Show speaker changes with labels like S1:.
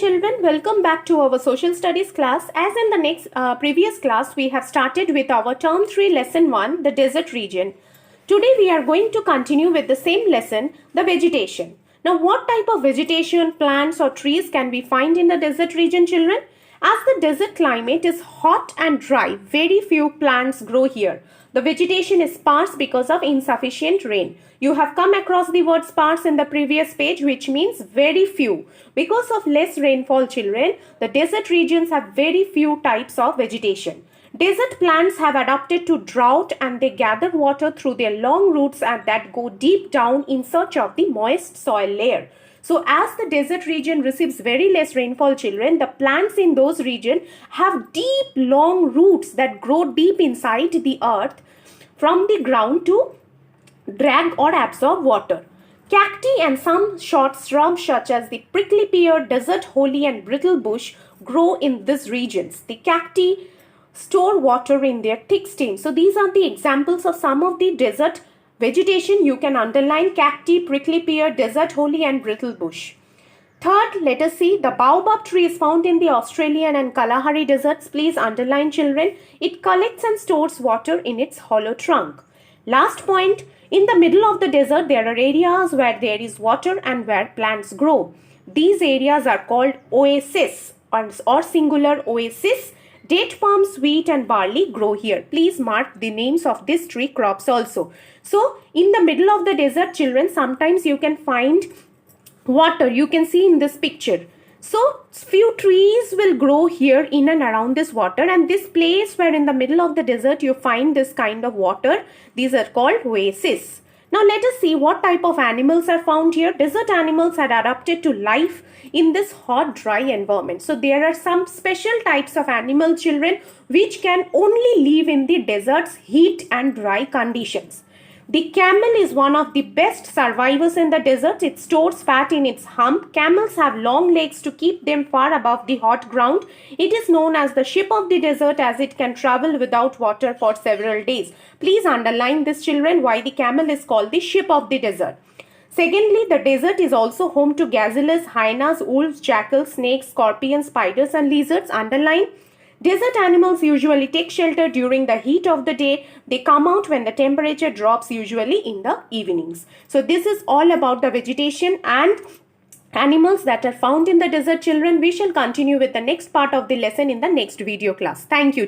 S1: Children, welcome back to our social studies class. As in the previous class, we have started with our term 3 lesson 1, the desert region. Today we are going to continue with the same lesson, the vegetation. Now, what type of vegetation, plants or trees can we find in the desert region, children? As the desert climate is hot and dry, very few plants grow here. The vegetation is sparse because of insufficient rain. You have come across the word sparse in the previous page, which means very few. Because of less rainfall, children, the desert regions have very few types of vegetation. Desert plants have adapted to drought and they gather water through their long roots and that go deep down in search of the moist soil layer. So as the desert region receives very less rainfall, children, the plants in those regions have deep long roots that grow deep inside the earth from the ground to drag or absorb water. Cacti and some short shrubs such as the prickly pear, desert holly and brittle bush grow in these regions. The cacti store water in their thick stems. So these are the examples of some of the desert vegetation. You can underline cacti, prickly pear, desert holly and brittle bush. Third, let us see, the baobab tree is found in the Australian and Kalahari deserts. Please underline, children. It collects and stores water in its hollow trunk. Last point, in the middle of the desert, there are areas where there is water and where plants grow. These areas are called oases or singular oasis. Date palms, wheat and barley grow here. Please mark the names of these tree crops also. So, in the middle of the desert, children, sometimes you can find water. You can see in this picture. So, few trees will grow here in and around this water, and this place where in the middle of the desert you find this kind of water, these are called oases. Now, let us see what type of animals are found here. Desert animals are adapted to life in this hot, dry environment. So, there are some special types of animal, children, which can only live in the desert's heat and dry conditions. The camel is one of the best survivors in the desert. It stores fat in its hump. Camels have long legs to keep them far above the hot ground. It is known as the ship of the desert as it can travel without water for several days. Please underline this, children, why the camel is called the ship of the desert. Secondly, the desert is also home to gazelles, hyenas, wolves, jackals, snakes, scorpions, spiders and lizards. Underline. Desert animals usually take shelter during the heat of the day. They come out when the temperature drops, usually in the evenings. So this is all about the vegetation and animals that are found in the desert, children. We shall continue with the next part of the lesson in the next video class. Thank you.